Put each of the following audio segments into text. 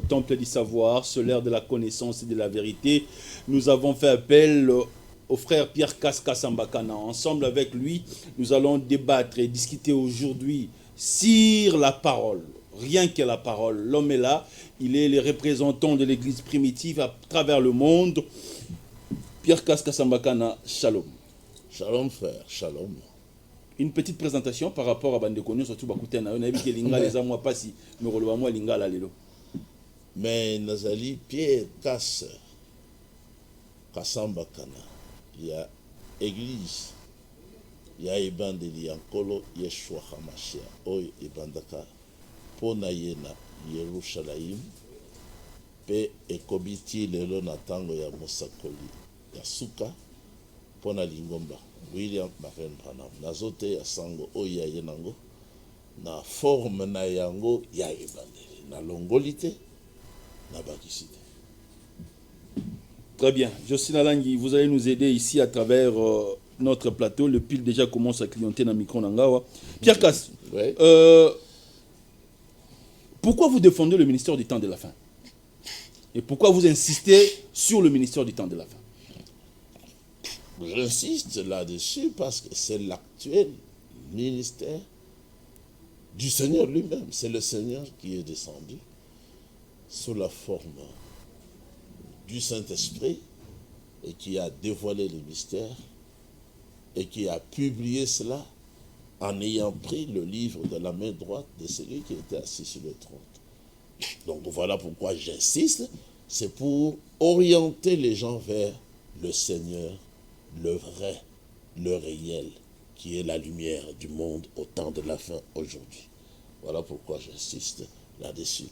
Temple du savoir, solaire de la connaissance et de la vérité. Nous avons fait appel au frère Pierre Kaska-Sambakana. Ensemble avec lui, nous allons débattre et discuter aujourd'hui sur la parole. Rien que la parole. L'homme est là. Il est le représentant de l'église primitive à travers le monde. Pierre Kaska-Sambakana, shalom. Shalom frère, shalom. Une petite présentation par rapport à Bandekonu, surtout Bakutena. On a vu que Linga les amours pas si, mais Rolobamo Linga la lelo. Mais Nazali Pierre Kassambakana, il y a église, il y a Ebandeli Ankolo Yeshua Hamashia, Oy Ebandaka, Pona Yena, Yerushalayim, Pe Ekobiti Lelo Natango ya Mosakoli, ya Suka, Pona Lingomba, William Maren Branham, Nazote ya Sango, Oya Yenango, na forme na yango ya Ebandeli, na longolite, Très bien. Jocelyne Alangui, vous allez nous aider ici à travers notre plateau. Le pile déjà commence à clienter dans le micro Nangawa. Pierre Casse, ouais. Pourquoi vous défendez le ministère du temps de la fin? Et pourquoi vous insistez sur le ministère du temps de la fin? J'insiste là-dessus parce que c'est l'actuel ministère du Seigneur lui-même. C'est le Seigneur qui est descendu sous la forme du Saint-Esprit et qui a dévoilé le mystère et qui a publié cela en ayant pris le livre de la main droite de celui qui était assis sur le trône. Donc voilà pourquoi j'insiste, c'est pour orienter les gens vers le Seigneur, le vrai, le réel, qui est la lumière du monde au temps de la fin aujourd'hui. Voilà pourquoi j'insiste là-dessus.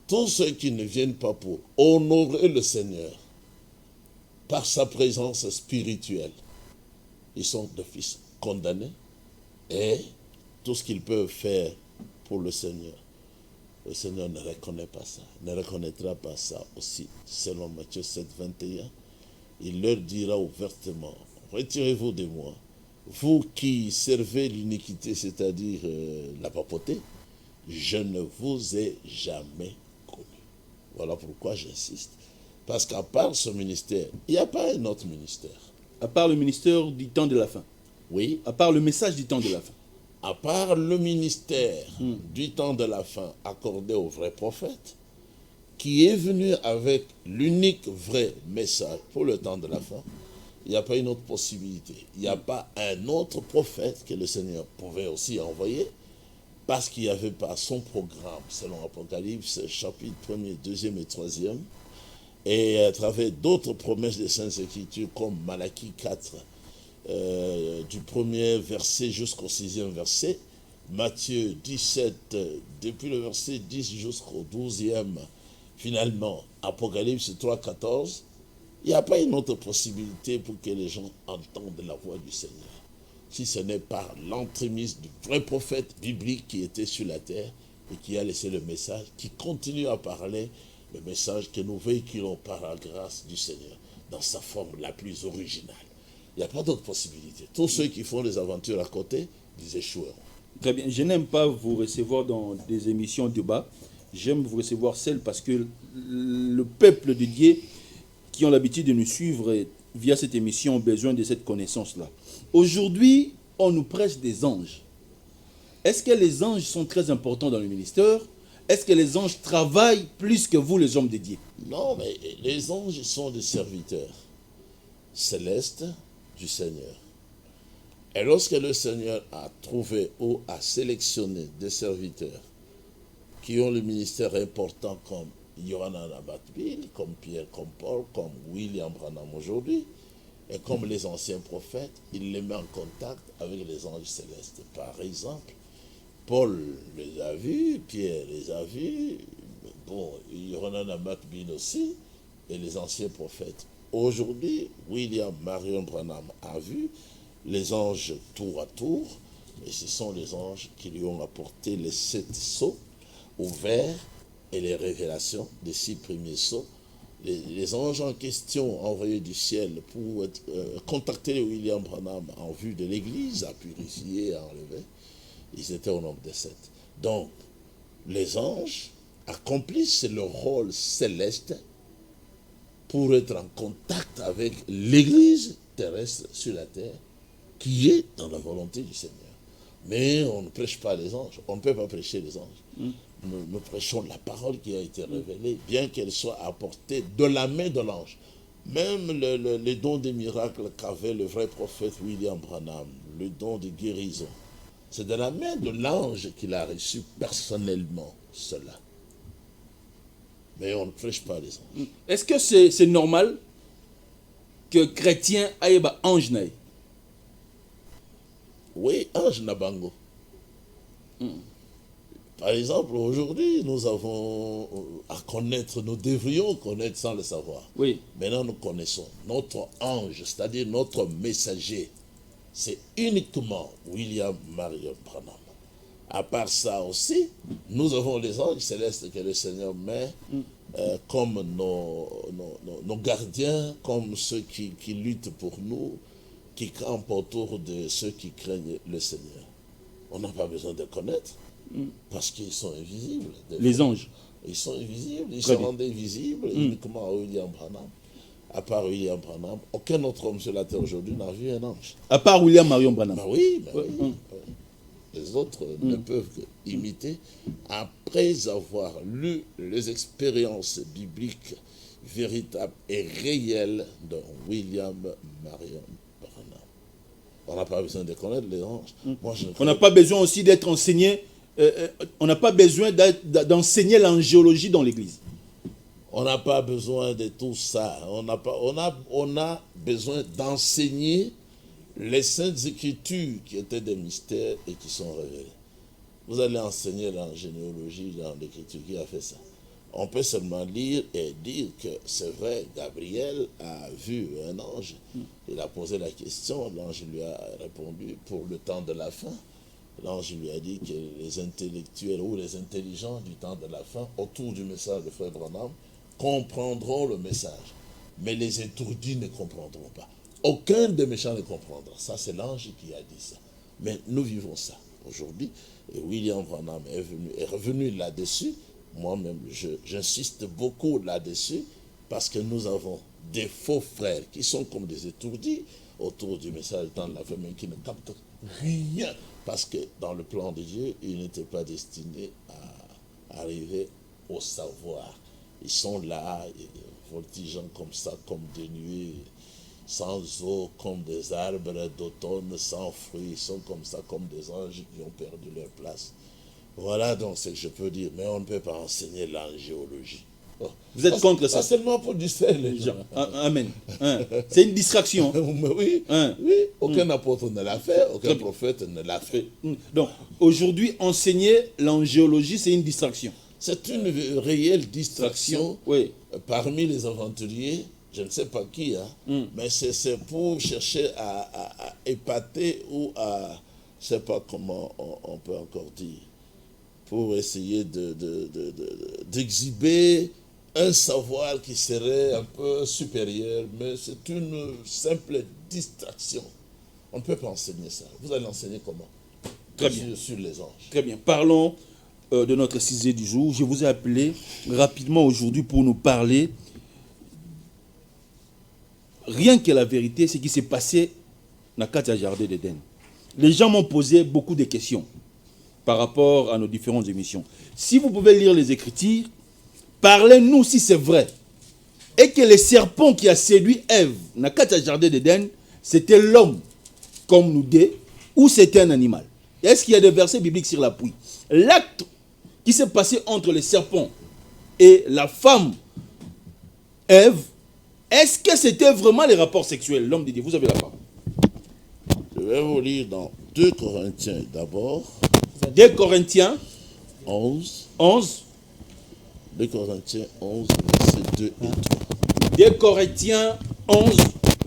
Tous ceux qui ne viennent pas pour honorer le Seigneur par sa présence spirituelle, ils sont d'office condamnés et tout ce qu'ils peuvent faire pour le Seigneur ne reconnaît pas ça, ne reconnaîtra pas ça aussi. Selon Matthieu 7, 21, il leur dira ouvertement, retirez-vous de moi, vous qui servez l'iniquité, c'est-à-dire la papauté, je ne vous ai jamais connu. Voilà pourquoi j'insiste. Parce qu'à part ce ministère, il n'y a pas un autre ministère. À part le ministère du temps de la fin. Oui. À part le message du temps de la fin. À part le ministère du temps de la fin accordé au vrai prophète, qui est venu avec l'unique vrai message pour le temps de la fin, il n'y a pas une autre possibilité. Il n'y a pas un autre prophète que le Seigneur pouvait aussi envoyer, parce qu'il n'y avait pas son programme, selon Apocalypse, chapitre 1er, 2e et 3e, et à travers d'autres promesses des Saintes Écritures, comme Malachie 4, du premier verset jusqu'au 6e verset, Matthieu 17, depuis le verset 10 jusqu'au 12e, finalement, Apocalypse 3, 14, il n'y a pas une autre possibilité pour que les gens entendent la voix du Seigneur, si ce n'est par l'entremise du vrai prophète biblique qui était sur la terre et qui a laissé le message, qui continue à parler le message que nous véhiculons par la grâce du Seigneur dans sa forme la plus originale. Il n'y a pas d'autre possibilité. Tous ceux qui font des aventures à côté, ils échoueront. Très bien. Je n'aime pas vous recevoir dans des émissions de débat. J'aime vous recevoir seul parce que le peuple de Dieu qui ont l'habitude de nous suivre via cette émission ont besoin de cette connaissance-là. Aujourd'hui, on nous prêche des anges. Est-ce que les anges sont très importants dans le ministère? Est-ce que les anges travaillent plus que vous, les hommes de Dieu? Non, mais les anges sont des serviteurs célestes du Seigneur. Et lorsque le Seigneur a trouvé ou a sélectionné des serviteurs qui ont le ministère important comme Yohanan Abatbil, comme Pierre, comme Paul, comme William Branham aujourd'hui, et comme les anciens prophètes, il les met en contact avec les anges célestes. Par exemple, Paul les a vus, Pierre les a vus, bon, Yohanan Abatbil aussi, et les anciens prophètes. Aujourd'hui, William Marion Branham a vu les anges tour à tour, et ce sont les anges qui lui ont apporté les 7 sceaux ouverts et les révélations des 6 premiers sceaux. Les anges en question envoyés du ciel pour contacter William Branham en vue de l'église, à purifier, à enlever, ils étaient au nombre de 7. Donc, les anges accomplissent leur rôle céleste pour être en contact avec l'Église terrestre sur la terre qui est dans la volonté du Seigneur. Mais on ne prêche pas les anges. On ne peut pas prêcher les anges. Nous prêchons la parole qui a été révélée, bien qu'elle soit apportée de la main de l'ange. Même les dons des miracles qu'avait le vrai prophète William Branham, le don de guérison, c'est de la main de l'ange qu'il a reçu personnellement cela. Mais on ne prêche pas les anges. Est-ce que c'est normal que chrétien aille ba ange naï? Oui, ange nabango. Par exemple, aujourd'hui, nous avons à connaître, nous devrions connaître sans le savoir. Oui. Maintenant, nous connaissons notre ange, c'est-à-dire notre messager. C'est uniquement William Marion Branham. À part ça aussi, nous avons les anges célestes que le Seigneur met comme nos gardiens, comme ceux qui luttent pour nous, qui campent autour de ceux qui craignent le Seigneur. On n'a pas besoin de connaître, parce qu'ils sont invisibles. Les anges. Ils sont invisibles, ils Très sont bien. rendus visibles uniquement à William Branham. À part William Branham, aucun autre homme sur la terre aujourd'hui n'a vu un ange. À part William Marion Branham. Ben oui, ben oui. Oui. Les autres ne peuvent qu'imiter après avoir lu les expériences bibliques véritables et réelles de William Marion Branham. On n'a pas besoin de connaître les anges. Moi, On n'a pas besoin aussi d'être enseigné. On n'a pas besoin d'enseigner l'angéologie dans l'église. On n'a pas besoin de tout ça. On a besoin d'enseigner les saintes écritures qui étaient des mystères et qui sont révélés. Vous allez enseigner l'angéologie dans l'écriture. Qui a fait ça? On peut seulement lire et dire que c'est vrai, Gabriel a vu un ange. Il a posé la question, l'ange lui a répondu pour le temps de la fin. L'ange lui a dit que les intellectuels ou les intelligents du temps de la fin, autour du message de Frère Branham, comprendront le message. Mais les étourdis ne comprendront pas. Aucun des méchants ne comprendra. Ça, c'est l'ange qui a dit ça. Mais nous vivons ça aujourd'hui. Et William Branham est revenu là-dessus. Moi-même, j'insiste beaucoup là-dessus parce que nous avons des faux frères qui sont comme des étourdis autour du message du temps de la fin, mais qui ne captent rien. Parce que dans le plan de Dieu, ils n'étaient pas destinés à arriver au savoir. Ils sont là, voltigeant comme ça, comme des nuées, sans eau, comme des arbres d'automne, sans fruits. Ils sont comme ça, comme des anges qui ont perdu leur place. Voilà donc ce que je peux dire. Mais on ne peut pas enseigner l'angéologie. Oh. Vous êtes contre ça? Pas seulement pour distraire les gens. Amen. C'est une distraction. Mais oui, oui, aucun apôtre ne l'a fait, aucun prophète ne l'a fait. Donc, aujourd'hui, enseigner l'angéologie, c'est une distraction. C'est une réelle distraction Oui. parmi les aventuriers. Je ne sais pas qui, mais c'est pour chercher à épater ou à, je ne sais pas comment on peut encore dire, pour essayer d'exhiber un savoir qui serait un peu supérieur, mais c'est une simple distraction. On ne peut pas enseigner ça. Vous allez enseigner comment? Très bien. Sur les anges. Très bien. Parlons de notre sujet du jour. Je vous ai appelé rapidement aujourd'hui pour nous parler rien que la vérité, ce qui s'est passé dans le jardin d'Éden. Les gens m'ont posé beaucoup de questions par rapport à nos différentes émissions. Si vous pouvez lire les Écritures, parlez-nous si c'est vrai. Et que le serpent qui a séduit Ève dans le jardin d'Éden, c'était l'homme, comme nous dit, ou c'était un animal. Est-ce qu'il y a des versets bibliques sur l'appui? L'acte qui s'est passé entre le serpent et la femme Ève, est-ce que c'était vraiment les rapports sexuels? L'homme de Dieu, vous avez la parole. Je vais vous lire dans 2 Corinthiens d'abord. 2 Corinthiens 11. 2 Corinthiens 11, versets 2 et 3. 2 Corinthiens 11,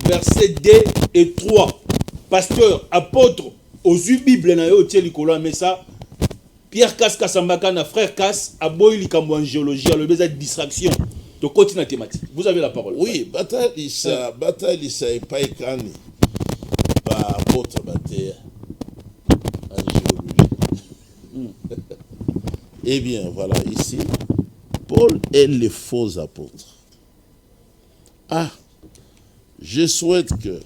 versets 2 et 3. Pasteur, apôtre, aux Bible, na yo tie likolo mais ça. Pierre Cass Kasambaka na frère Cass a boy likambo en géologie, a le besoin de distraction. Donc continue la thématique. Vous avez la parole. Oui, bataille et paikani. Ba apôtre bataille en géologie. Eh bien, voilà, ici, Paul et les faux apôtres. Ah, je souhaite que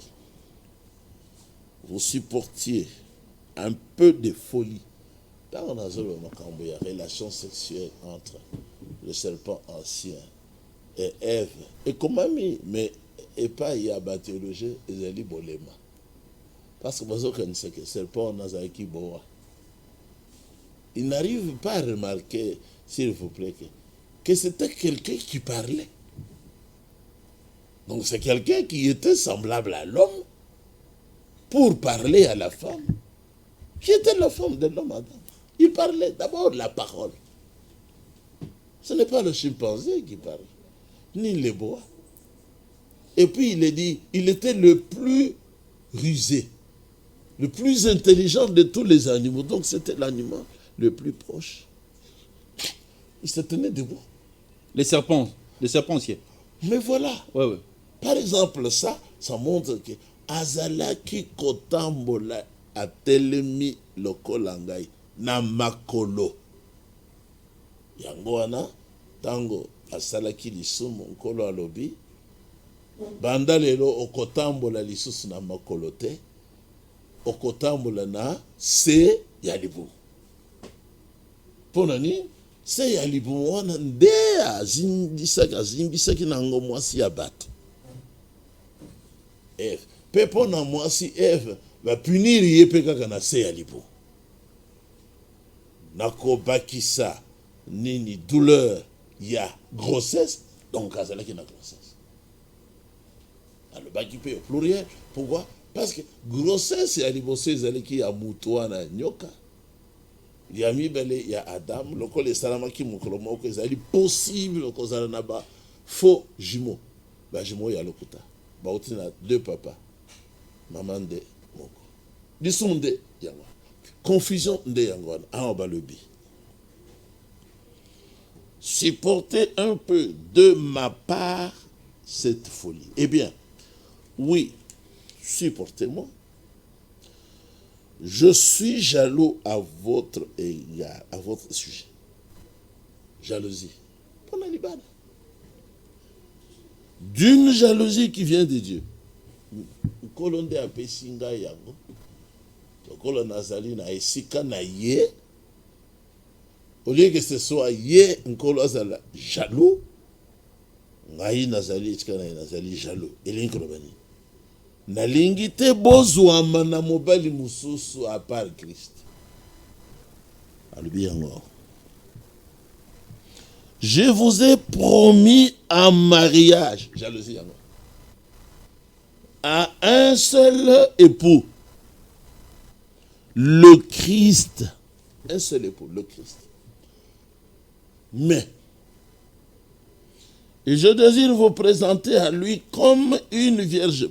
vous supportiez un peu de folie dans la relation sexuelle entre le serpent ancien et Ève. Et comment mais et pas il y a la théologie et bolema. Parce que vous connaissez que le serpent n'a qui boa. Il n'arrive pas à remarquer, s'il vous plaît, que c'était quelqu'un qui parlait. Donc c'est quelqu'un qui était semblable à l'homme pour parler à la femme, qui était la femme de l'homme Adam. Il parlait d'abord la parole. Ce n'est pas le chimpanzé qui parle, ni le boa. Et puis il est dit, il était le plus rusé, le plus intelligent de tous les animaux. Donc c'était l'animal le plus proche. Il se tenait debout. Les serpents anciens. Mais voilà. Ouais. Par exemple, ça montre que Azalaki kotambola atelemi lokolangai na makolo. Yango wana tango asalaki lisumu nkolo alobi banda lelo okotambola lisusu na makolo te, okotambola na se ya libu. Pona ni se ya libu wana nde azimbisaki nango mwasi ya bato Eve. Pe pona mwasi Eve va punir ye pe kaka na se ya libu. Nakobakisa nini douleur ya grossesse, donc azalaki na grossesse. Alors baki pe pluriel. Pourquoi? Parce que grossesse ya liboso ezalaki ya mutu wana nyoka. Ya mibele ya Adam, lokole esalamaki mokolo moko ezali possible kozala na ba faux jumeaux. Ba jumeaux ya lokuta. Ba oti na deux papas. Maman nde moko. Lisumu nde yango. Confusion nde yango wana. Ah ba lobi. Supportez un peu de ma part cette folie. Eh bien, oui, supportez-moi. Je suis jaloux à votre égard, à votre sujet. Jalousie. D'une jalousie qui vient de Dieu. Kolonde apesinga yango. Tokolo nazali na esika na ye. Au lieu que ce soit ye nkolo azala jaloux, ngai nazali esika na nazali jaloux. Elingi lobani. Nalingi te bozwama na mobali mususu à part Christ. Alobi yango. Je vous ai promis un mariage, jalousie yango, à un seul époux, le Christ. Un seul époux, le Christ. Mais, et je désire vous présenter à lui comme une vierge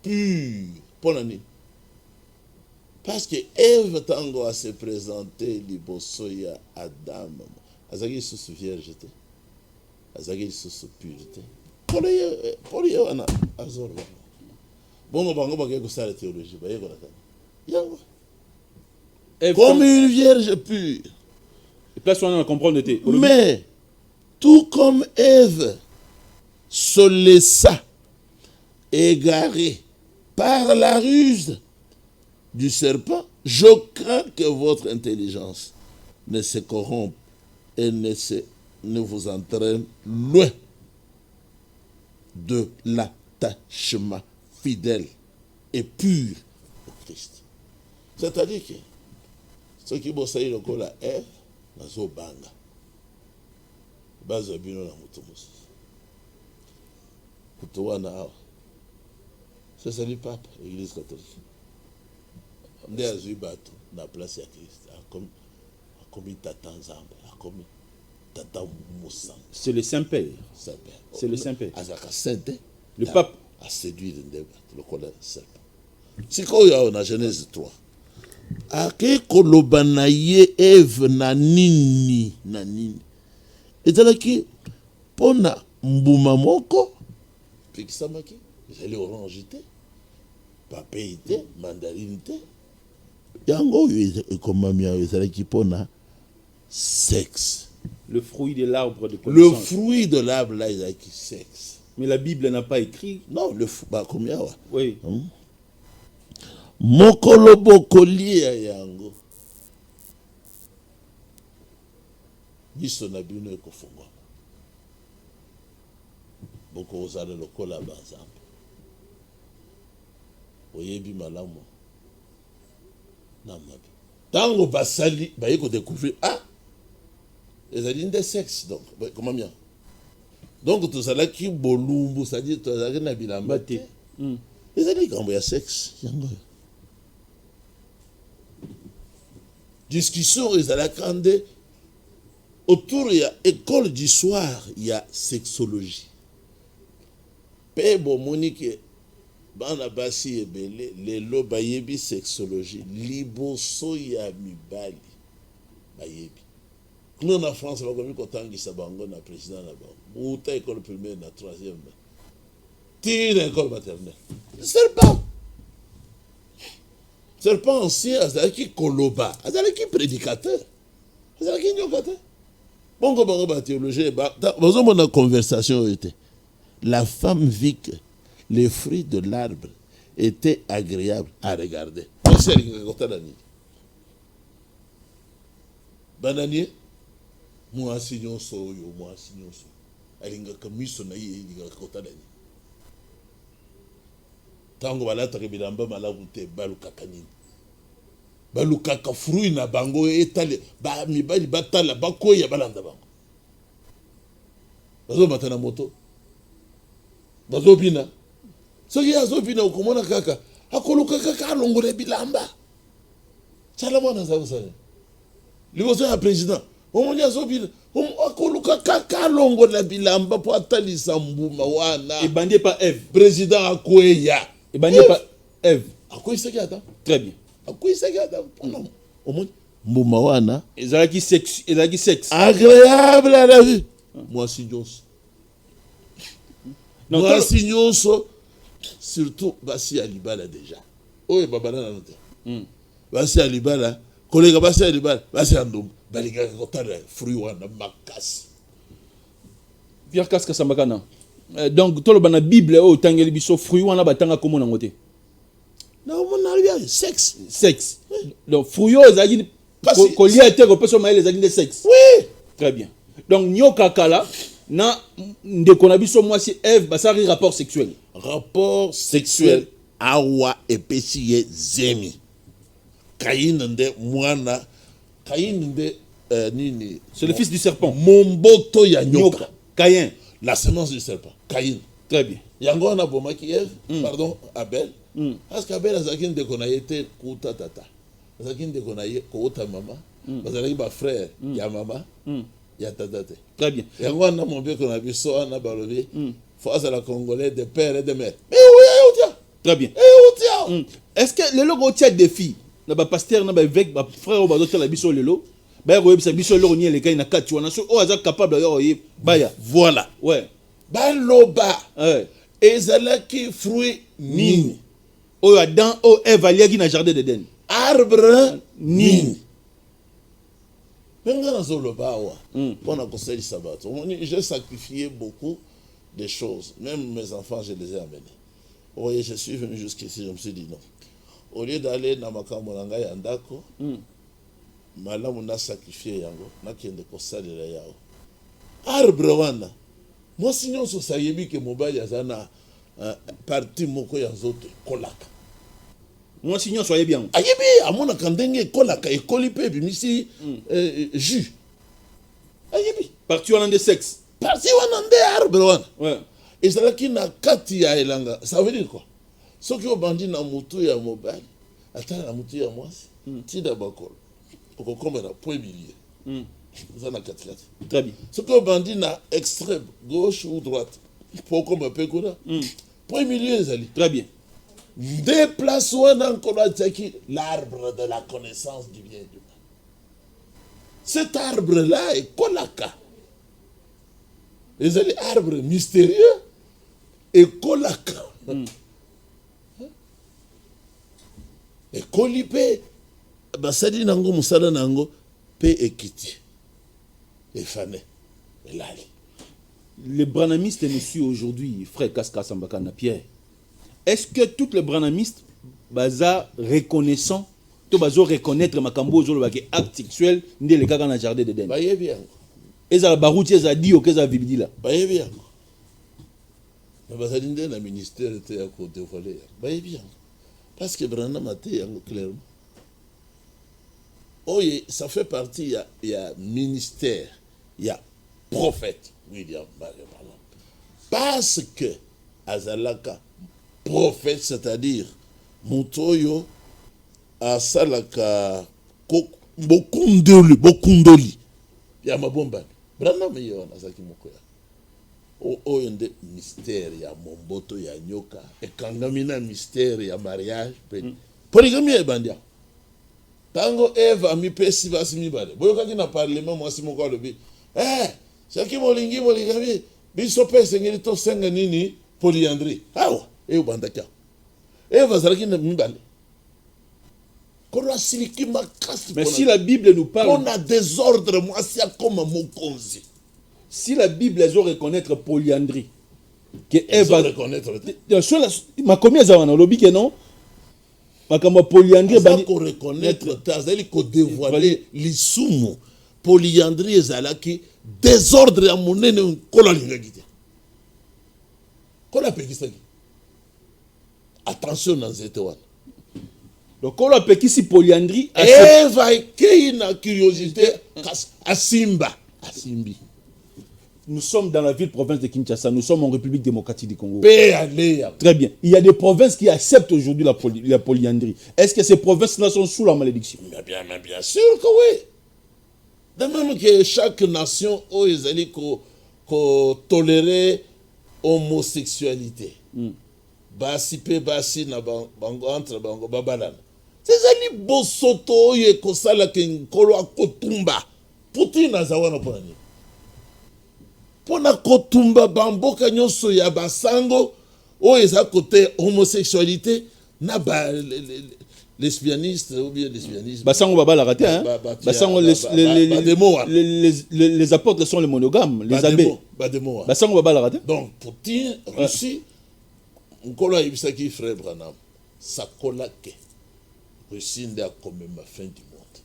pure. Pour l'année. Parce que Ève tango a se présenté liboso ya Adam. Azaki sous vierge te. Azaki sous pureté. Pour y wana azor. Bongo bango bagay ko sala théologie ba yeko la. Yango. Comme une vierge pure. Et place on a comprendre te. Mais tout comme Ève se laissa égarer par la ruse du serpent, je crains que votre intelligence ne se corrompe et ne vous entraîne loin de l'attachement fidèle et pur au Christ. C'est-à-dire que ceux qui bossent le col à Ève, nazo banga, bazo bino na mutumus, kutuwa na awa. C'est ça le pape, l'Église catholique. On a eu bateau dans la place de Christ. Comme Tata Nzambe, comme Tata Moussa. C'est le Saint-Père. C'est le Saint-Père. Le pape a séduit le colère serpent. C'est quand il y a Genèse 3. Ake kolobana ye Ève na nini. Et c'est là qui, pona mbuma moko, puis qui s'amaki, ils allaient orange te, papier te, mandarine te. Yango ekomami ezalaki mpona sexe Le fruit de l'arbre de Le connaissance. fruit de l'arbre là, il a qui sexe. Mais la Bible n'a pas écrit. Non, bah combien ouais. Oui. Mokolo bokolia yango. Miso na bino ekofungwa. Boko ozala lokola banzambe. Oyebi malamu. Na mabi. Tango basali ba yeko découvrir les alliés de sexe donc comment bien. Donc tout ça là qui bolumbu, c'est-à-dire tout ça na bilamba te. Les alliés quand ya sexe yango. Discussion ils allaient quand autour il y a école du soir, il y a sexologie. Pebo monique bana basi ebele lelo bayebi sexologie liboso ya mibali bayebi. Nous en France va comme kotangisa bango na président na bango. Uta école primaire na 3e. Tire école maternelle. Serpent ancien azalaki koloba, azalaki prédicateur. Azalaki nyokateur. Bongo ba théologie ba dans mon conversation était. La femme vit que les fruits de l'arbre étaient agréables à regarder. Bananier, moi signon so yo, moi signon so. Alinga kamiso na ye linga kota dani. Tango balata bilamba malabu te baluka kanini. Baluka ka fruit na bango etale ba mibali batala bakoya balanda bango. Bazo matana moto. Bazo bina. Soki azobina ukomona kaka akoluka kaka alongole bilamba. Chala mwana za usane. Liboso ya président. Omonya azobina akoluka kaka alongole bilamba po atalisa mbuma wana. Ebandé par Ève. Président akoya. Ebandé par Ève. Akoyi saki ata. Très bien. Akoyi saki ata. Omonya mbuma wana. Ezalaki sexe. Agréable à la vue. Moi signons. Moi signons. Surtout basi alibala déjà. Oye babana na note. Basi alibala, collègue basi alibala, basi andum, balinga kotala fruit wana makasi. Pierre Kaska Sambakana. Donc tolo bana Bible o tangeli biso fruit wana batanga komo na ngote. Na mona bien sexe. Donc fruit o ezali kolia te ko peso maele ezali de sexe. Oui, très bien. Donc nyoka kala na ndeko na biso mwasi Ève basari rapport sexuel. Rapport sexuel awa epesiye zemi. Kayin nde mwana Kayin nde nini. C'est le fils du serpent. Momboto ya nyoka. Caïn. La semence du serpent. Kayin. Très bien. Yango na bomaki Ève, pardon, Abel. Parce qu'Abel azaki ndeko na yete kuta tata. Azaki ndeko na ye kuta mama. Bazalaki ba frère ya mama. Ya tata te. Très bien. Yango na mon beko na biso na balobi. Face à la Congolais de père et de mère. Mais oui, tiens. Très bien. Est-ce que le logo tient des filles? Na ba pasteur na ba évêque ba frère ba doter la biso lelo. Ba yo bisa biso lelo ni le kai na kati wana so o aza capable yo ye baya. Voilà. Ouais. Ba loba. Ouais. Ezalaki fruit nini. O Adam o Ève aliaki na jardin d'Éden. Arbre nini. Menga na zoloba wa. Pendant conseil sabbat. J'ai sacrifié beaucoup de choses. Même mes enfants, je les ai amenés. Oui, je suis venu jusqu'ici, je me suis dit non. Au lieu d'aller dans ma camonanga yandako, malamu na sacrifié yango, na kende kosalela yao. Arbre wana. Moi sinon so sayebi ke mobile yazana parti moko ya nzoto kolaka. Moi sinon soyez bien. Ayebi amona kandenge kolaka ekoli pe bimisi jus. Ayebi parti wana de sexe. Parti wana nde arbre wana. Ouais. Et ça là qui na kati ya elanga. Ça veut dire quoi? Ce qui au bandit na mutu ya mobile, attends na mutu ya mwasi, tida bakol. Okokoma na point milieu. Ça na kati kati. Très bien. Ce qui au bandit na extrême gauche ou droite. Pour comme un peu quoi. Point milieu zali. Très bien. Déplace wana nkolo ataki l'arbre de la connaissance du bien et du mal. Cet arbre là est kolaka. Les arbres mystérieux et kolaka. Et kolipe basadi nango musala nango pe ekiti. efane elali. Les branamistes nous suivent aujourd'hui, frère Kaska Sambakana Pierre. Est-ce que tous les branamistes baza reconnaissant, to bazo reconnaître makambo zo le acte sexuel ndé le kaka na jardin d'Éden? Bayebi yango. Eza barouti eza dio keza vibidi là. Bayebi yango. Mais bazali ndé na ministère te ya ko dévoiler. Bayebi yango. Parce que Branham a été yango clairement. Oh, ça fait partie, il y a ministère, il y a prophète, William Branham. Parce que Azalaka, prophète, c'est-à-dire, Montoyo, Asalaka, Bokundoli, il y a ma bombe. Branham est yon, Azaki Mokoya. Oh, il y a des mystères, il y a Momboto, il y a Nyoka, et quand il y a mystère, il y a mariage, polygamie est bandia. Tango Eva mi pesi basi mi bale. Boyoka na parlement mwasi moko alobi. Saki molingi moligami biso pese ngeli to senga nini polyandrie. Awa, ubandaka. Eva zalaki na mi bale. Kono siliki makasi. Mais si la Bible nous parle, on a désordre mwasi akoma mokonzi. Si la Bible les reconnaître polyandrie, que Eva reconnaître. Ma combien ça va dans lobby que non? Makambo polyandrie bani ko reconnaître tazali ko dévoiler lisumu polyandrie ezalaki désordre ya monene kola lingaki. Kola pekisaki. Attention dans cette one. Donc kola pekisi polyandrie Eva kei na curiosité asimba asimbi. Nous sommes dans la ville-province de Kinshasa, nous sommes en République démocratique du Congo. Très bien. Il y a des provinces qui acceptent aujourd'hui la polyandrie. Est-ce que ces provinces-là sont sous la malédiction? Mais bien sûr que oui. De même que chaque nation a toléré l'homosexualité. Basi pe basi na bango entre bango babalana. C'est ça li bosoto ye kosala ke nkolo akotumba. Poutine azawana ponani. Pona kotumba bamboka nyonso ya basango o eza côté homosexualité na ba lesbianistes ou bien lesbianisme basango baba la raté hein basango les apôtres sont les monogames les abbés basango baba la raté. Donc Poutine Russie nkolo ibisaki frère Branham sakola ke Russie nda comme ma fin du monde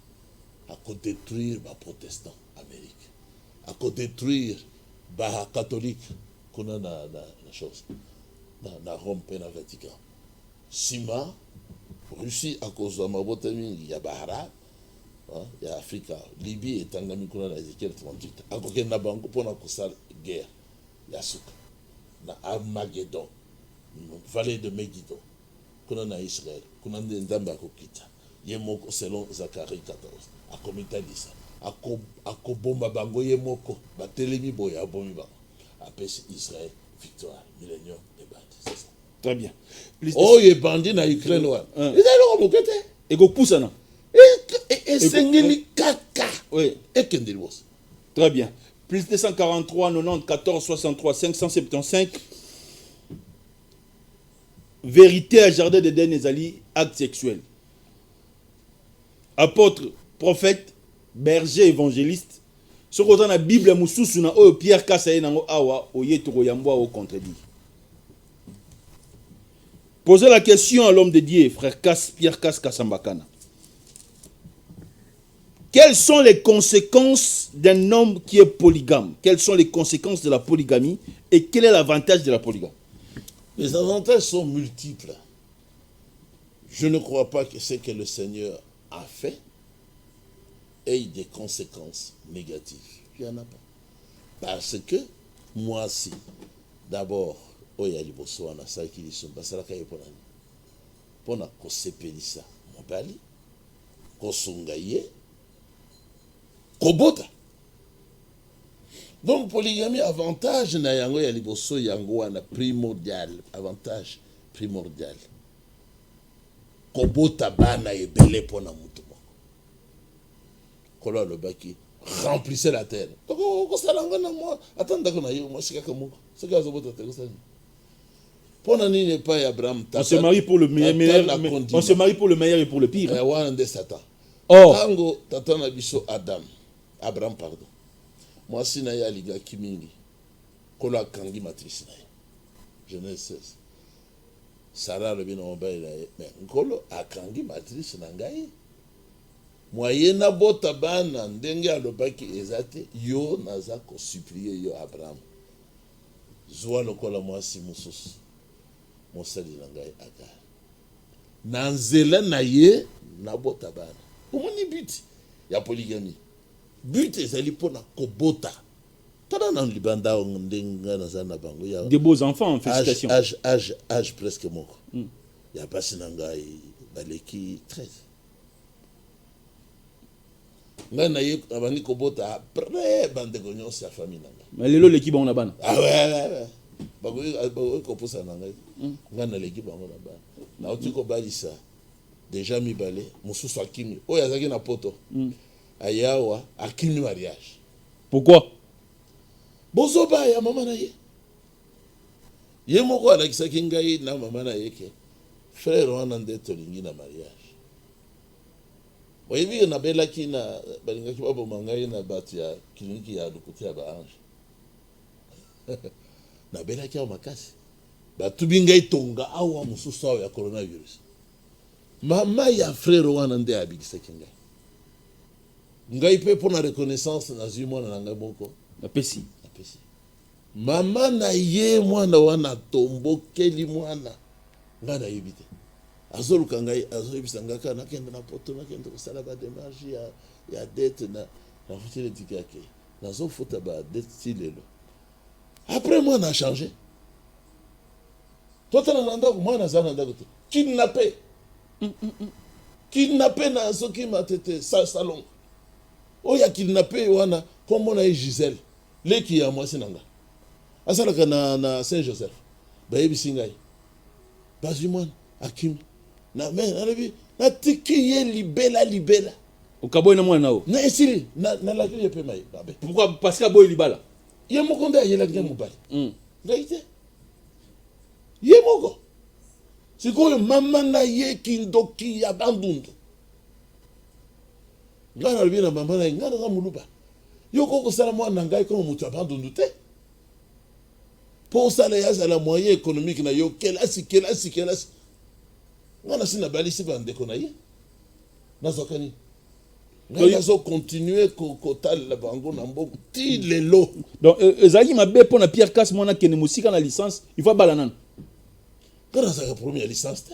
à ko détruire ba protestants Amérique à ko détruire ba catholique kuna na chose na Rome pe na Vatican sima Russie à cause de mabota mingi ya bahara ya Afrika Libye etangami kuna na Ezekiel 38 akoke na bango pona kosala guerre ya suka na Armageddon vallée de Megiddo kuna na Israël kuna ndamba akokita ye moko selon Zacharie 14 akomita disa akobomba bango ye moko batelemi boya abomi bango apesi Israël victoire millénium et bandi c'est ça. Très bien. Oh ye bandi na Ukraine wa ezalo mokete ego pousa na et sengeli kaka oui et kendeli boss. Très bien. Plus 243 90 14 63 575 vérité à jardin d'Éden ezali acte sexuel. Apôtre, prophète, berger, évangéliste. Ce qu'on a dans la Bible, Moussousou na o Pierre Kassaye nango awa oye toko yambo au contredit. Posez la question à l'homme de Dieu, frère Pierre Kassambakana. Quelles sont les conséquences d'un homme qui est polygame? Quelles sont les conséquences de la polygamie et quel est l'avantage de la polygamie? Les avantages sont multiples. Je ne crois pas que ce que le Seigneur a fait ait des conséquences négatives. Il n'y en a pas. Parce que moi, si, d'abord, oyali bosoana sa qui sont basalaka yeponani. Pona ko sepelisa mobali, ko sungaye, ko bota. Donc polygamie avantage na yango ya liboso yango wana primordial, avantage primordial. Ko bota bana ebele pona mutu moko. Kolo le baki remplissez la terre. Donc ko salanga na moi attends ko na yo moi sikaka moko. C'est que azobota te ko sala. Pona ni ne pas Abraham. On se marie pour le meilleur, on se marie pour le meilleur et pour le pire. Wana de Satan. Or tango tata na biso Abraham pardon. mwasi na ye aligaki mingi kolo akangi matrice na ye Genèse 16 Sarah alobi na mobali na ye mais nkolo akangi matrice na ngai moye na bota bana ndenge alobaki eza te yo naza kosuplie yo Abraham zwa lokola mwasi mosusu mosali na ngai Agar na nzela na ye na bota bana omoni but ya polygamie but ezali mpona kobota mpona na libanda ndenge naza na bango ya des beaux enfants, félicitations. âge presque moko ya basi na ngai baleki 13 ngai na ye abandi kobota après bandeko nyonso ya famille na ngai Mais lelo l'équipe on a ban. ah ouais bakoki kopusa na ngai ngai naleki bango na bana nauti kobalisa déjà mibale mosusu akimi oyo azalaki na poto ayawa akimi mariage. Pourquoi? Bozoba ya mama na ye ye moko alakisaki ngai na mama na ye ke frère wana nde tolingi na mariage. Oyebi nabelaki na balingaki baboma ngai na bato ya kliniki ya lokuti ya baange nabelaki awa makasi batubi ngai tonga awa mosusu awa ya coronavirus. Mama ya frère wana nde abikisaki ngai pe mpona reconnaissance nazwi mwana na ngai moko Napesi. mama na ye mwana wana tombokeli mwana ngai nayebi te azoluka ngai azoyebisa ngai kaka nakende na poto nakende kosala bademarche ya dete na futile tiki yake nazofuta badete ti lelo après mwana achange totala na ndako mwana aza na ndako te kidnappé na soki matete salon oyo akidnappé wana kombo na ye Gisèle leki ya mwasi na nga asalaka na Saint Joseph bayebisi ngai bazwi mwana akimi na me nalobi natiki ye libela Okaboy na mwana nao. na esili nalaki ye mpe mai babe. Pourquoi? Parce que boy libala. Ye moko nde ayelaki ngai mobali ngai te ye moko sikoyo mama na ye kindoki ya bandundu ngai nalobi na mama na ye ngai naza moluba yo kokosala mwana na ngai komo moto ya bandundu te mpo osala ye azala moyen économique na yo kelasi ngai nasi nabalisi bandeko na ye nazwaka nini ngai nazocontinue kotalela bango na mboka ti lelo. Donc ezalaki mabe mpona Pierre Casse mwana kende mosika na licence il faut bala nano ngai nazalaka première licence te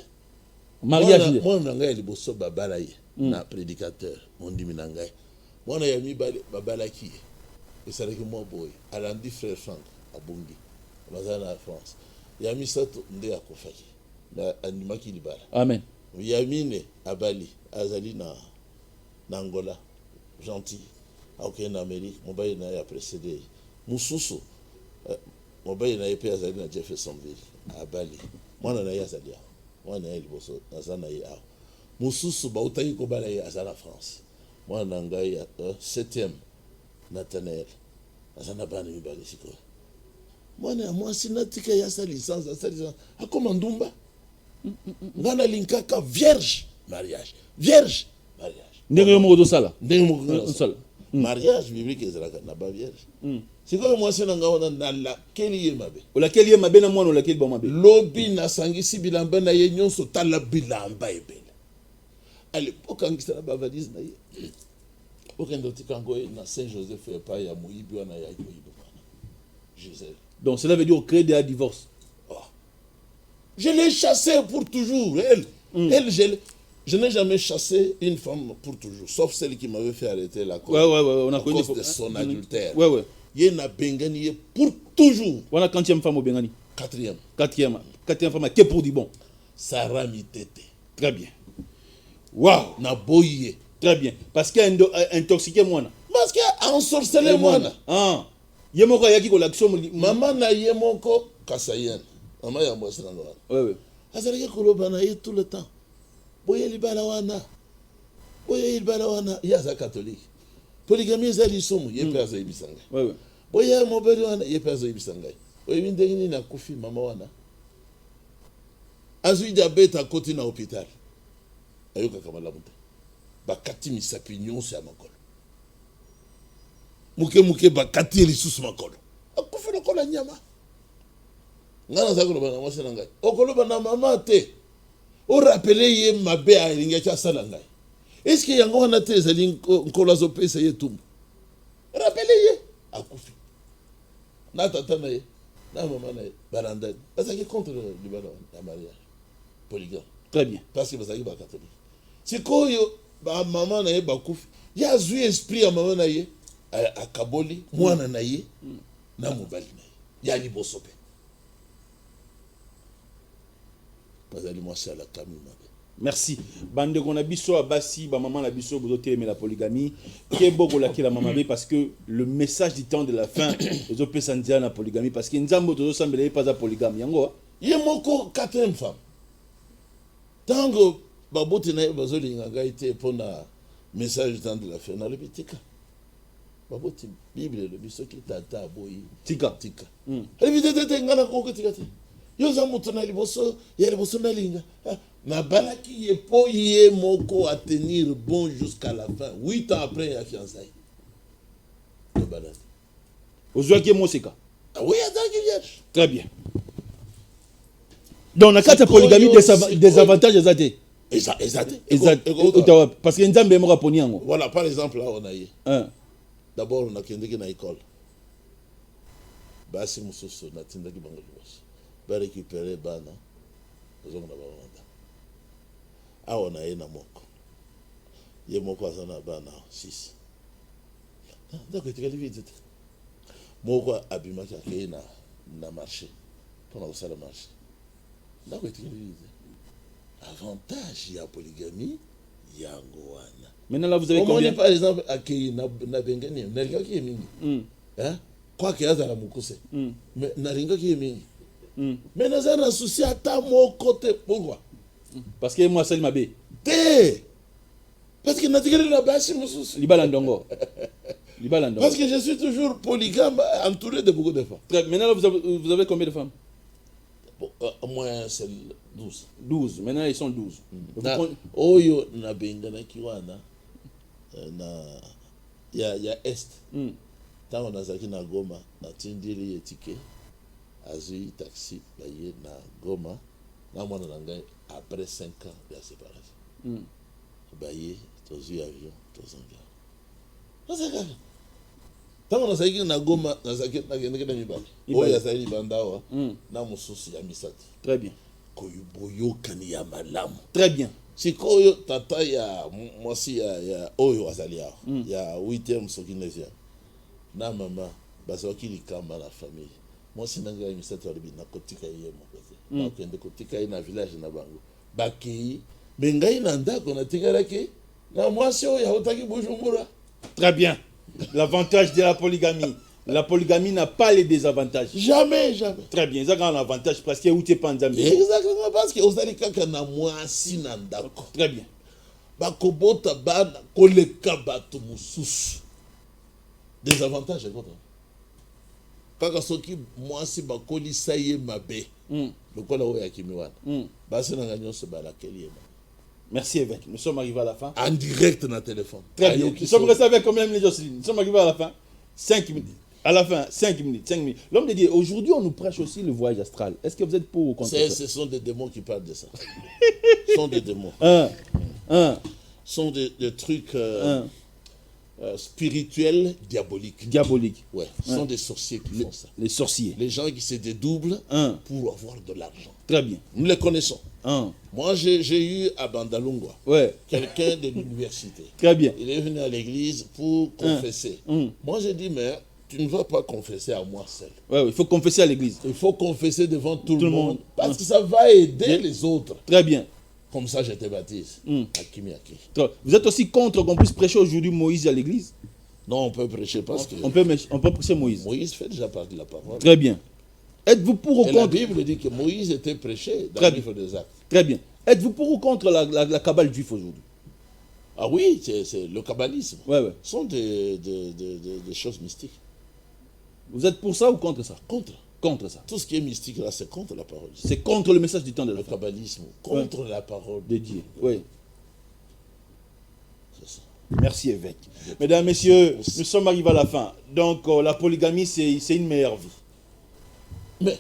mariage mwana na ngai ya liboso babala ye na prédicateur mondimi na ngai mwana ya mibale babalaki ye esalaki mwa boye alandi frère Frank abongi baza na France ya misato nde akofaki andimaki libala. Amen. Ya mine abali azali na Angola gentil akokende na Amérique mobali na ye aprécédé mosusu mobali na ye mpe azali na Jeffersonville abali mwana na ye azali awa mwana na ye liboso aza na ye awa mosusu bautaki kobala ye aza na France mwana na ngai ya 7e Nathanael aza na bana mibale sikoyo mwana ya mwasi natika ye asala licence akoma ndumba ngai nalinkaka vierge mariage ndenge yo moko tosala mariage biblique ezalaka na ba vierge sikoyo mwasi na ngai wana nalakeli ye mabe olakeli ye mabe na mwana olakeli ba mabe lobi nasangisi bilamba na ye nyonso tala bilamba ebele alepoka angisa na bavalise na ye okende otika yango na Saint Joseph epai ya moyibi wana ya koyiba wana Gisèle. Donc cela veut dire créer des divorces. Je l'ai chassée pour toujours. Je n'ai jamais chassé une femme pour toujours, sauf celle qui m'avait fait arrêter la cause, on a connu de son adultère. Il n'a bengani pour toujours. On a 40e femme au Bengani. 4e femme qui est pour du bon. Sarah Mitete. Très bien. Waouh. Na boye. Très bien. Parce qu'elle a intoxiqué moi. Parce qu'elle a ensorcelé moi. Ah. Yemoko yaki ko l'action. Maman na yemoko kasayen. Maman ya mwasi na ngwa. Ouais. Azalaki koloba na ye tout le temps. Boye libala wana ye aza catholique polygamie eza lisumu ye mpe azoyebisa ngai boye mobali wana ye mpe azoyebisa ngai oyebi ndenge nini akufi mama wana azwi diabete akoti na hôpital ayokaka malamu te bakati misapi nyonso ya makolo muke bakati lisusu makolo akufi lokola nyama ngana za koloba na mwasi na ngai okoloba na mama te o rappeler ye mabe a elingi asala ngai est-ce que yango wana te ezali nkolo azopesa ye tumbu rappeler ye akufi na tata na ye na mama na ye barandani bazalaki contre libala ya mariage polygame. Très bien. Parce que bazalaki bakatholique sikoyo bamama na ye bakufi ye azwi esprit ya mama na ye akaboli mwana na ye na mobali na ye ya liboso mpe bazali mwasi alakami mabe. Merci. Bande qu'on a biso à Bassi, ba maman la biso bozoté mais la polygamie. Ke boko la ki la maman parce que le message du temps de la fin les opé sandia na polygamie parce que nzambo tozo sambele pas à polygame yango. Ye moko quatrième femme. Tango babote na bazolinga ngaite pona message du temps de la fin na lebitika. Babote Bible le biso ki tata boyi Tika. Evidente ngana ko tika te. Yo za mutu na liboso ya liboso na linga. Na balaki ye po ye moko à tenir bon jusqu'à la fin. 8 ans après la fiançailles. Le balade. Ozwaki moseka. Ah oui, attends vierge. Très bien. Donc na kata polygamie des avantages exactés. Exact. Parce que nzambe mo raponi yango. Voilà, par exemple là on a eu. D'abord on a kendeki na école. Basi mususu na tindaki bango liboso. Ba récupérer bana. Ozonga na bana. Awa na ye na moko ye moko azana bana 6 ndako etikali vite te moko abimaki akei na marché mpona kosala marché ndako etikali vite avantage ya polygamie yango wana. Maintenant là vous avez combien par exemple akei na bengani nalingaki ye mingi kwake azala mokuse mais nalingaki ye mingi mais naza na souci ata moko te. Pourquoi? Parce que moi, c'est ma bé. Parce que la base, Libalandongo. Parce que je suis toujours polygame, entouré de beaucoup de femmes. Maintenant, vous avez combien de femmes? Moi, c'est 12. 12. Maintenant, ils sont 12. Oyo na bengana kiwana ya est. Tant on a zaki na Goma, na tindiri etike, azui taxi baye na Goma, na mwana na ngai après 5 ans de séparation. Baye, tozu avion, tozanga. Nazaka. Tant on a zaki na Goma, na zaki na ngene na mibali. Oya zali bandawa, na mususu ya misati. Très bien. Koyuboyo kani ya malamu. Très bien. Sikoyo tata ya mwasi ya oyo azali ya ya 8e soki 9e. Na mama bazaki likamba na famille. Mwasi nanga ya misati walibi na kotika ye mokoze. Na kende kotika ye na village na bango. Baki bengai na ndako na tikaraki na mwasi oyo yautaki Bujumbura. Très bien. L'avantage de la polygamie. La polygamie n'a pas les désavantages. Jamais. Très bien. Ça a un avantage parce que où tu es pas en Zambie. Exactement parce que osali kaka na mwasi na ndako. Très bien. Bakobota bana koleka bato mususu. Désavantage quoi? Kaka soki mwasi bakolisa ye mabe. Lokola oyo akimi wana. Basi na nyonso balakeli ye. Merci évêque. Nous sommes arrivés à la fin. En direct na téléphone. Très bien. Nous sommes restés avec combien de minutes, Jocelyne? Nous sommes arrivés à la fin. 5 minutes. À la fin, 5 minutes. L'homme de Dieu, aujourd'hui, on nous prêche aussi le voyage astral. Est-ce que vous êtes pour ou contre ça? Ce sont des démons qui parlent de ça. Ce sont des démons. Ce sont des trucs spirituels diaboliques. Diaboliques. Ouais. Ce sont des sorciers qui font ça. Les sorciers. Les gens qui se dédoublent pour avoir de l'argent. Très bien. Nous les connaissons. Moi, j'ai eu à Bandalungwa quelqu'un de l'université. Très bien. Il est venu à l'église pour confesser. Moi, j'ai dit, mais tu ne vas pas confesser à moi seul. Ouais, il faut confesser à l'église. Il faut confesser devant tout le monde. Parce que ça va aider les autres. Très bien. Comme ça, je te baptise. Akimiaki. Vous êtes aussi contre qu'on puisse prêcher aujourd'hui Moïse à l'église? Non, on peut prêcher parce que... On peut prêcher Moïse. Moïse fait déjà partie de la parole. Très bien. Êtes-vous pour ou contre... La Bible dit que Moïse était prêché dans le livre des Actes. Très bien. Êtes-vous pour ou contre la cabale juive aujourd'hui? Ah oui, c'est le kabbalisme. Ouais. Ce sont des choses mystiques. Vous êtes pour ça ou contre ça? Contre ça. Tout ce qui est mystique là, c'est contre la parole. C'est contre le message du temps de la fin. Le kabbalisme, contre la parole de Dieu. Oui. C'est ça. Merci évêque. Mesdames, messieurs, nous sommes arrivés à la fin. Donc la polygamie, c'est une meilleure vie. Mais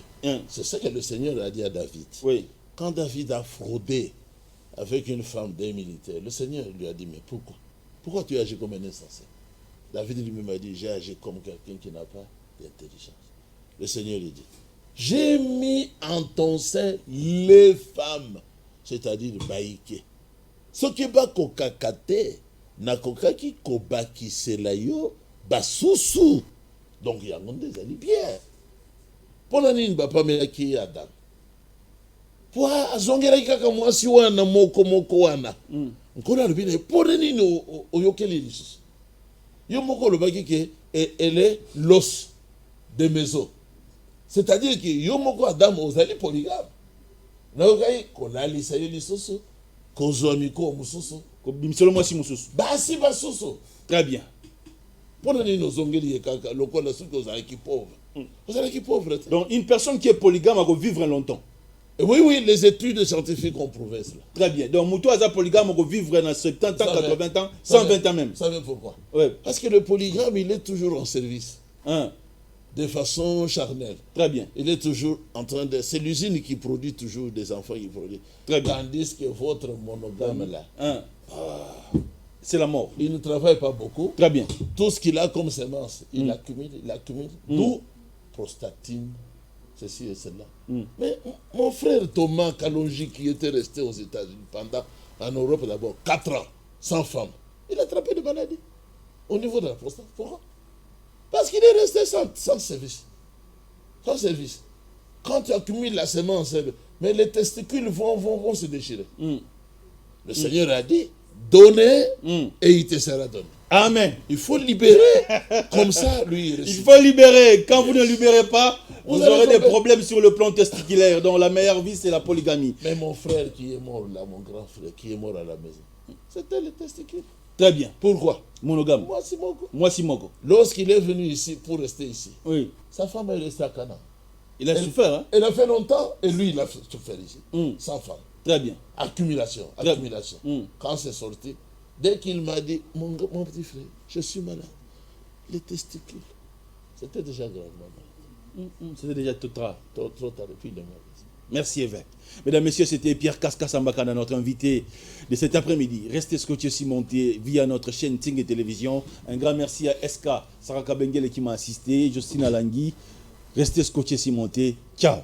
c'est ça que le Seigneur a dit à David. Oui. Quand David a fraudé avec une femme d'un militaire, le Seigneur lui a dit, mais pourquoi? Pourquoi tu agis comme un insensé? David lui-même a dit, j'ai agi comme quelqu'un qui n'a pas d'intelligence. Le Seigneur lui dit, j'ai mis en ton sein les femmes, c'est-à-dire baïké. Ce qui va kokakate, na kokaki kobakisela yo basusu. Donc il y a des alliés bien. Pour la nini bapa melaki Adam. Pour azongera kaka mwasi wana moko wana. Nkona lubine pour la nini oyokeli lisus. Yo moko lobaki ke elle est l'os de maison. C'est-à-dire que yo moko Adam ozali polygame. Na okai kolali sayo lisusu. Kozwamiko mususu. Bimisolo mwasi mususu. Basi basusu. Très bien. Pour la nini ozongeli kaka lokola suki ozali ki pauvre. Ozali ki pauvre. Donc une personne qui est polygame va vivre longtemps. Oui, les études scientifiques ont prouvé cela. Très bien. Donc Moutou Aza polygame va vivre dans 70 ans, 80 ans, 120 ans même. Vous savez pourquoi? Ouais. Parce que le polygame, il est toujours en service. Hein? De façon charnelle. Très bien. Il est toujours en train de... C'est l'usine qui produit toujours des enfants qui produit. Très bien. Tandis que votre monogame là, Hein? C'est la mort. il ne travaille pas beaucoup. Très bien. Tout ce qu'il a comme semence, il accumule. D'où prostatine, ceci et cela. Mais mon frère Thomas Kalonji, qui était resté aux États-Unis pendant, en Europe d'abord, 4 ans, sans femme, il a attrapé de maladies au niveau de la prostate. Pourquoi? Parce qu'il est resté sans service. Sans service. Quand tu accumules la semence, mais les testicules vont se déchirer. Le Seigneur a dit, donnez et il te sera donné. Amen. Il faut libérer. Comme ça, lui, il Il faut libérer. Quand vous ne libérez pas, vous aurez des problèmes sur le plan testiculaire. Donc la meilleure vie, c'est la polygamie. Mais mon frère qui est mort là, mon grand frère qui est mort à la maison, c'était les testicules. Très bien. Pourquoi? Monogame. Moi, Simoko. lorsqu'il est venu ici pour rester ici, Oui. sa femme est restée à Cana. Il a souffert, hein? Elle a fait longtemps et lui, il a souffert ici. Sans femme. Très bien. Accumulation. Quand c'est sorti, dès qu'il m'a dit, mon petit frère, je suis malade. Les testicules. C'était déjà gravement malade. C'était déjà tout tard. Trop tard, et puis il est mort. Merci évêque. Mesdames, Messieurs, c'était Pierre Kaskasambakana, notre invité de cet après-midi. Restez scotchés cimentés via notre chaîne Ting et Télévision. Un grand merci à SK Saraka Bengele qui m'a assisté, Justine Alangui. Restez scotchés cimentés. Ciao.